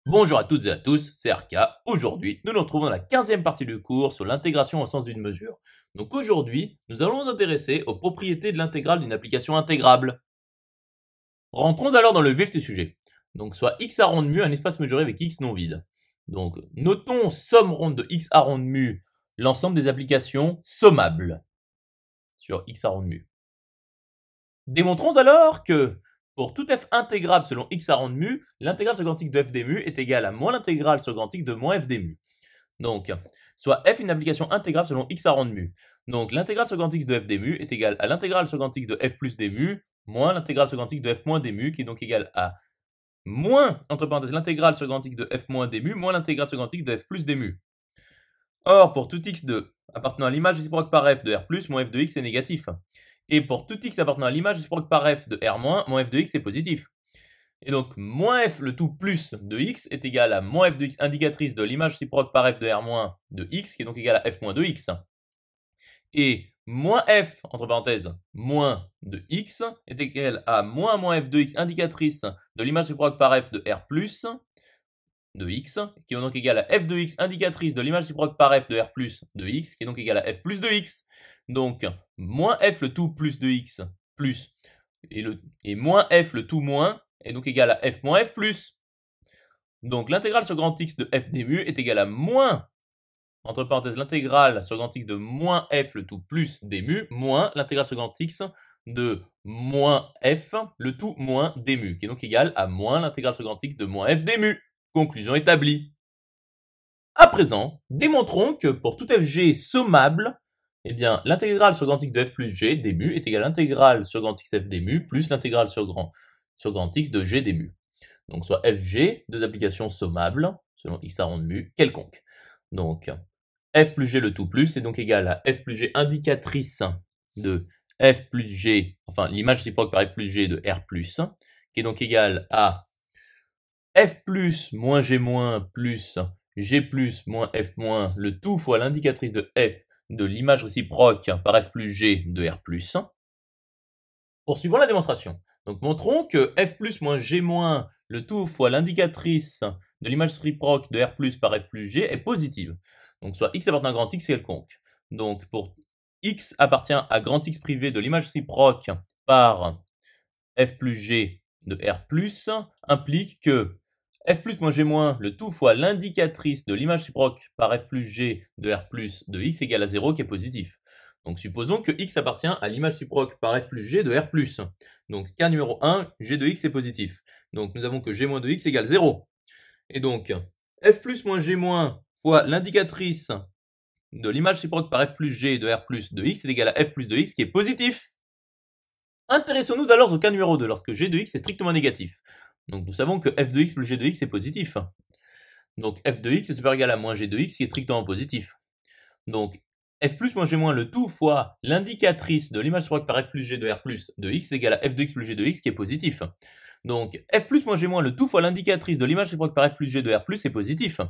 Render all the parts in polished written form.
Bonjour à toutes et à tous, c'est Arca. Aujourd'hui, nous nous retrouvons dans la 15e partie du cours sur l'intégration au sens d'une mesure. Donc aujourd'hui, nous allons nous intéresser aux propriétés de l'intégrale d'une application intégrable. Rentrons alors dans le vif du sujet. Donc soit x à ronde mu un espace mesuré avec x non vide. Donc notons somme ronde de x à ronde mu l'ensemble des applications sommables sur x à ronde mu. Démontrons alors que pour tout f intégrable selon x à ronde mu, l'intégrale sur grand x de f des mu est égale à moins l'intégrale sur grand x de moins f des mu. Donc, soit f est une application intégrable selon x à ronde mu. Donc l'intégrale sur grand x de f des mu est égale à l'intégrale sur grand x de f plus des mu moins l'intégrale sur grand x de f moins des mu qui est donc égale à moins, entre parenthèses, l'intégrale sur grand x de f moins des mu moins l'intégrale sur grand x de f plus des mu. Or, pour tout x appartenant à l'image réciproque par f de r+, moins f de x est négatif. Et pour tout x appartenant à l'image réciproque par f de r-, moins f de x est positif. Et donc, moins f le tout plus de x est égal à moins f de x indicatrice de l'image réciproque par f de r- de x, qui est donc égal à f moins de x. Et moins f, entre parenthèses, moins de x est égal à moins f de x indicatrice de l'image réciproque par f de r+, de x, qui est donc égal à f de x indicatrice de l'image réciproque par f de r+, de x, qui est donc égal à f plus de x. Donc, moins f le tout plus de x, plus, et moins f le tout moins, est donc égal à f moins f plus. Donc, l'intégrale sur grand x de f des mu est égale à moins, entre parenthèses, l'intégrale sur grand x de moins f le tout plus des mu, moins l'intégrale sur grand x de moins f le tout moins des mu, qui est donc égal à moins l'intégrale sur grand x de moins f des mu. Conclusion établie. À présent, démontrons que pour tout fg sommable, eh bien, l'intégrale sur grand x de f plus g des mu est égale à l'intégrale sur grand x f des mu plus l'intégrale sur grand x de g des mu. Donc, soit fg, deux applications sommables, selon x à ronde mu, quelconque. Donc, f plus g le tout plus est donc égal à f plus g indicatrice de f plus g, enfin l'image réciproque par f plus g de r+, qui est donc égal à f plus moins g moins plus g plus moins f moins, le tout fois l'indicatrice de f de l'image réciproque par f plus g de r+. Poursuivons la démonstration. Donc montrons que f plus moins g moins, le tout fois l'indicatrice de l'image réciproque de r plus par f plus g est positive. Donc soit x appartient à grand x quelconque. Donc pour x appartient à grand x privé de l'image réciproque par f plus g de r plus implique que f plus moins g moins, le tout fois l'indicatrice de l'image réciproque par f plus g de r plus de x égale à 0 qui est positif. Donc supposons que x appartient à l'image réciproque par f plus g de r plus. Donc cas numéro 1, g de x est positif. Donc nous avons que g moins de x égale 0. Et donc f plus moins g moins fois l'indicatrice de l'image réciproque par f plus g de r plus de x est égal à f plus de x qui est positif. Intéressons-nous alors au cas numéro 2, lorsque g de x est strictement négatif. Donc nous savons que f de x plus g de x est positif. Donc f de x est supérieur ou égal à moins g de x qui est strictement positif. Donc f plus moins g moins le tout fois l'indicatrice de l'image réciproque par f plus g de r plus de x est égal à f de x plus g de x qui est positif. Donc f plus moins g moins le tout fois l'indicatrice de l'image réciproque par f plus g de r plus est positif.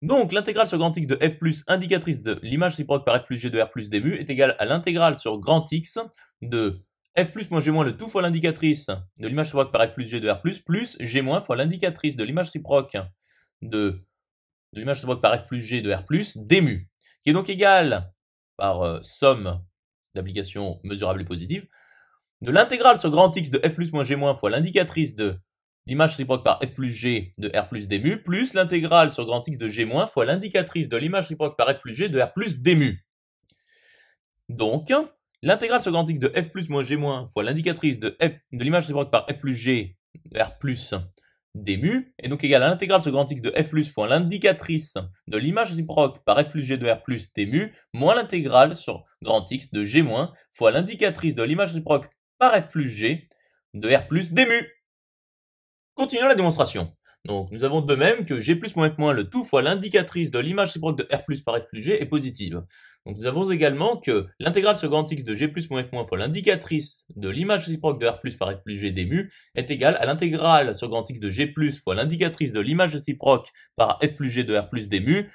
Donc l'intégrale sur grand x de f plus indicatrice de l'image réciproque par f plus g de r plus des mu est égale à l'intégrale sur grand x de f plus moins g moins le tout fois l'indicatrice de l'image réciproque par f plus g de r plus g moins fois l'indicatrice de l'image réciproque de l'image réciproque par f plus g de r plus des mu, qui est donc égale, par somme d'applications mesurables et positives, de l'intégrale sur grand x de f plus moins g moins fois l'indicatrice de l'image réciproque par f plus g de r plus des mu, plus l'intégrale sur grand x de g moins fois l'indicatrice de l'image réciproque par f plus g de r plus des mu. Donc, l'intégrale sur grand x de f plus moins g moins fois l'indicatrice de l'image réciproque par f plus g de r plus des mu est donc égale à l'intégrale sur grand x de f plus fois l'indicatrice de l'image réciproque par f plus g de r plus des mu moins l'intégrale sur grand x de g moins fois l'indicatrice de l'image réciproque par f plus g de r plus des mu. Continuons la démonstration. Donc nous avons de même que g plus moins f moins le tout fois l'indicatrice de l'image réciproque de r plus par f plus g est positive. Donc nous avons également que l'intégrale sur grand x de g plus moins f moins fois l'indicatrice de l'image réciproque de r plus par f plus g des mu est égale à l'intégrale sur grand x de g plus fois l'indicatrice de l'image réciproque par f plus g de r plus des mu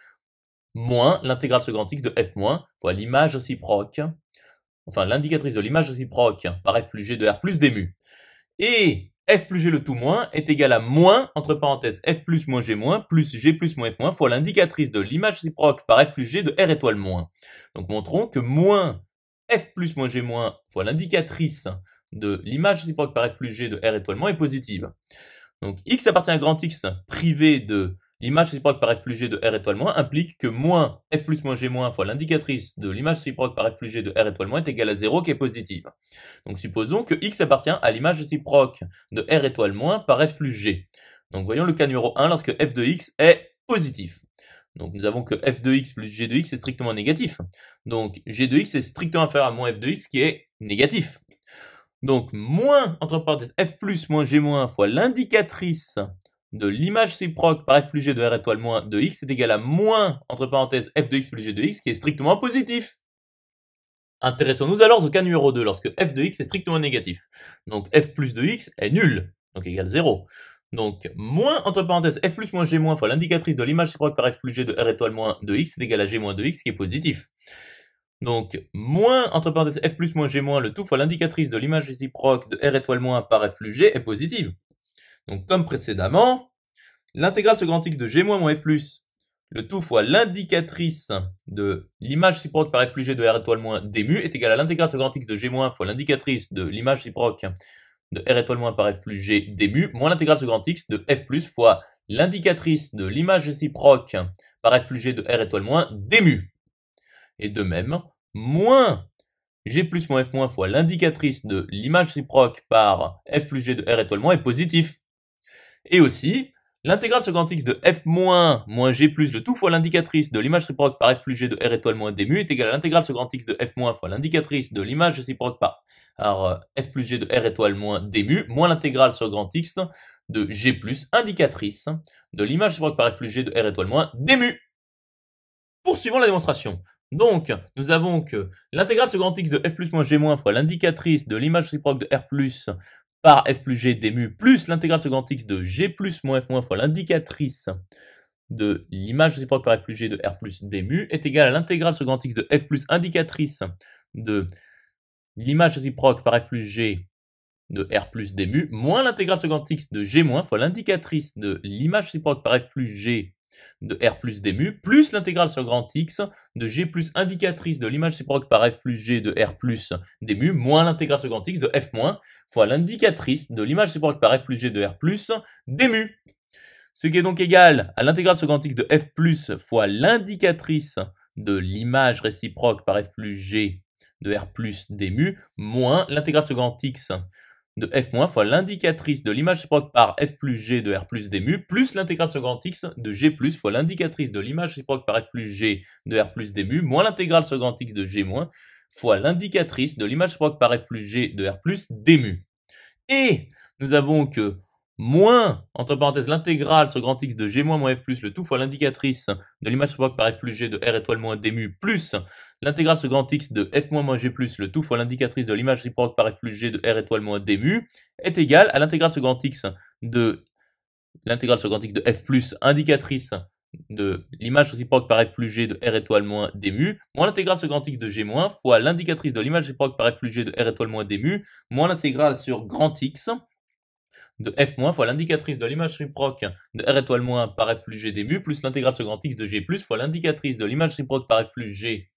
moins l'intégrale sur grand x de f moins fois l'image réciproque, enfin l'indicatrice de l'image réciproque par f plus g de r plus des mu. Et f plus g le tout moins est égal à moins, entre parenthèses, f plus moins g moins, plus g plus moins f moins, fois l'indicatrice de l'image réciproque par f plus g de r étoile moins. Donc montrons que moins f plus moins g moins fois l'indicatrice de l'image réciproque par f plus g de r étoile moins est positive. Donc x appartient à grand X privé de l'image réciproque par f plus g de r étoile moins implique que moins f plus moins g moins fois l'indicatrice de l'image réciproque par f plus g de r étoile moins est égale à 0 qui est positive. Donc supposons que x appartient à l'image réciproque de r étoile moins par f plus g. Donc voyons le cas numéro 1 lorsque f de x est positif. Donc nous avons que f de x plus g de x est strictement négatif. Donc g de x est strictement inférieur à moins f de x qui est négatif. Donc moins, entre parenthèses, f plus moins g moins fois l'indicatrice de l'image réciproque par f plus g de r étoile moins de x est égal à moins, entre parenthèses, f de x plus g de x qui est strictement positif. Intéressons-nous alors au cas numéro 2, lorsque f de x est strictement négatif. Donc f plus de x est nul, donc égal 0. Donc moins, entre parenthèses, f plus moins g moins fois l'indicatrice de l'image réciproque par f plus g de r étoile moins de x est égal à g moins de x qui est positif. Donc, moins, entre parenthèses, f plus moins g moins, le tout fois l'indicatrice de l'image réciproque de r étoile moins par f plus g est positive. Donc, comme précédemment, l'intégrale ce grand X de g moins moins f plus, le tout fois l'indicatrice de l'image réciproque par f plus g de r étoile moins d mu est égal à l'intégrale ce grand X de g moins fois l'indicatrice de l'image réciproque de r étoile moins par f plus g d mu, moins l'intégrale ce grand X de f plus fois l'indicatrice de l'image réciproque par f plus g de r étoile moins d mu. Et de même, moins g plus moins f moins fois l'indicatrice de l'image réciproque par f plus g de r étoile moins est positif. Et aussi, l'intégrale ce grand X de f moins moins g plus le tout fois l'indicatrice de l'image réciproque par f plus g de r étoile moins d mu est égal à l'intégrale ce grand X de f moins fois l'indicatrice de l'image réciproque par f plus g de r étoile moins d mu moins l'intégrale sur grand X de g plus indicatrice de l'image réciproque par f plus g de r étoile moins d mu. Poursuivons la démonstration. Donc, nous avons que l'intégrale ce grand X de f plus moins g moins fois l'indicatrice de l'image réciproque de r plus par f plus g d mu plus l'intégrale ce grand X de g plus moins f moins fois l'indicatrice de l'image réciproque par f plus g de r plus d mu est égale à l'intégrale ce grand X de f plus indicatrice de l'image réciproque par f plus g de r plus d mu moins l'intégrale ce grand X de g moins fois l'indicatrice de l'image réciproque par f plus g de r plus d mu, plus l'intégrale sur grand X de g plus indicatrice de l'image réciproque par f plus g de r plus d mu, moins l'intégrale sur grand X de f moins, fois l'indicatrice de l'image réciproque par f plus g de r plus d mu. Ce qui est donc égal à l'intégrale sur grand X de f plus fois l'indicatrice de l'image réciproque par f plus g de r plus d mu, moins l'intégrale sur grand X de f moins fois l'indicatrice de l'image réciproque par f plus g de r plus d mu, plus l'intégrale sur grand X de g plus fois l'indicatrice de l'image réciproque par f plus g de r plus d mu, moins l'intégrale sur grand X de g moins fois l'indicatrice de l'image réciproque par f plus g de r plus d mu. Et nous avons que moins, entre parenthèses, l'intégrale sur grand X de g moins moins f plus, le tout fois l'indicatrice de l'image réciproque par f plus g de r étoile moins d mu, plus l'intégrale sur grand X de f moins moins g plus, le tout fois l'indicatrice de l'image réciproque par f plus g de r étoile moins d mu, est égal à l'intégrale sur grand X de l'intégrale sur grand X de f plus, indicatrice de l'image réciproque par f plus g de r étoile moins d mu, moins l'intégrale sur grand X de g moins, fois l'indicatrice de l'image réciproque par f plus g de r étoile moins d mu, moins l'intégrale sur grand X de f moins fois l'indicatrice de l'image réciproque de r étoile moins par f plus g d mu, plus l'intégrale sur grand X de g plus fois l'indicatrice de l'image réciproque par f plus g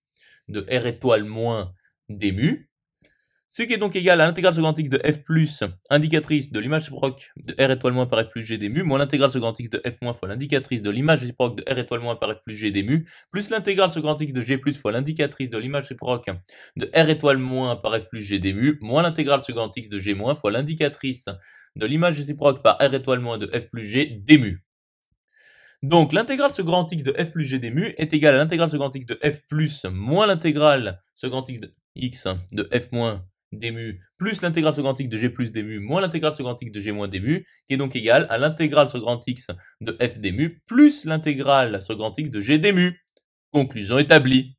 de r étoile moins d mu, ce qui est donc égal à l'intégrale sur grand X de f plus, indicatrice de l'image réciproque de r étoile moins par f plus g d mu, moins l'intégrale sur grand X de f moins fois l'indicatrice de l'image réciproque de r étoile moins par f plus g d mu, plus l'intégrale sur grand X de g plus fois l'indicatrice de l'image réciproque de r étoile moins par f plus g d mu, moins l'intégrale sur grand X de g moins fois l'indicatrice de l'image réciproque par r étoile moins de f plus g d mu. Donc l'intégrale sur grand X de f plus g d mu est égale à l'intégrale sur grand X de f plus moins l'intégrale sur grand X de x de f moins d mu plus l'intégrale sur grand X de g plus d mu moins l'intégrale sur grand X de g moins d mu, qui est donc égale à l'intégrale sur grand X de f d mu plus l'intégrale sur grand X de g d mu. Conclusion établie.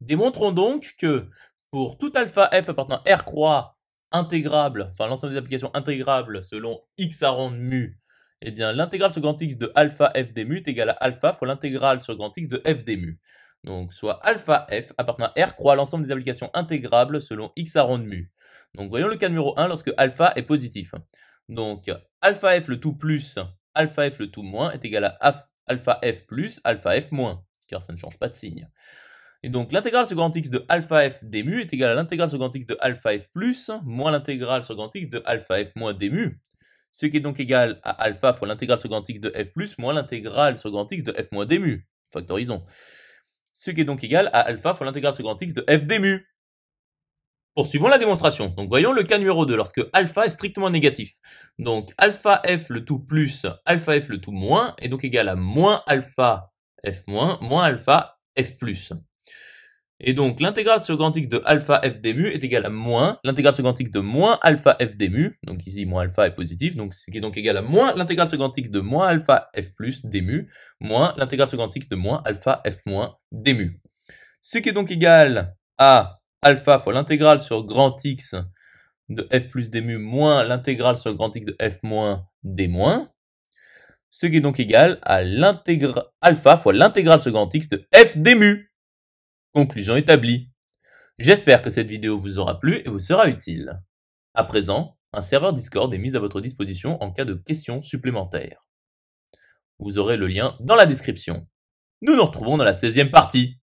Démontrons donc que pour tout alpha f appartenant à R croix intégrable, enfin l'ensemble des applications intégrables selon x à rang de mu, eh bien l'intégrale sur grand X de alpha f d mu est égale à alpha fois l'intégrale sur grand X de f d mu. Donc, soit alpha f appartenant à R croît l'ensemble des applications intégrables selon x arrond de mu. Donc, voyons le cas numéro 1 lorsque alpha est positif. Donc, alpha f le tout plus alpha f le tout moins est égal à alpha f plus alpha f moins, car ça ne change pas de signe. Et donc, l'intégrale sur grand X de alpha f d mu est égale à l'intégrale sur grand X de alpha f plus moins l'intégrale sur grand X de alpha f moins d mu, ce qui est donc égal à alpha fois l'intégrale sur grand X de f plus moins l'intégrale sur grand X de f moins d mu. Factorisons. Ce qui est donc égal à alpha fois l'intégrale sur grand X de f d mu. Poursuivons la démonstration. Donc voyons le cas numéro 2 lorsque alpha est strictement négatif. Donc alpha f le tout plus alpha f le tout moins est donc égal à moins alpha f moins alpha f plus. Et donc l'intégrale sur grand X de alpha f d mu est égale à moins l'intégrale sur grand X de moins alpha f d mu. Donc ici moins alpha est positif, donc ce qui est donc égal à moins l'intégrale sur grand X de moins alpha f plus d mu moins l'intégrale sur grand X de moins alpha f moins d mu. Ce qui est donc égal à alpha fois l'intégrale sur grand X de f plus d mu moins l'intégrale sur grand X de f moins d moins. Ce qui est donc égal à alpha fois l'intégrale sur grand X de f d mu. Conclusion établie. J'espère que cette vidéo vous aura plu et vous sera utile. À présent, un serveur Discord est mis à votre disposition en cas de questions supplémentaires. Vous aurez le lien dans la description. Nous nous retrouvons dans la 16e partie.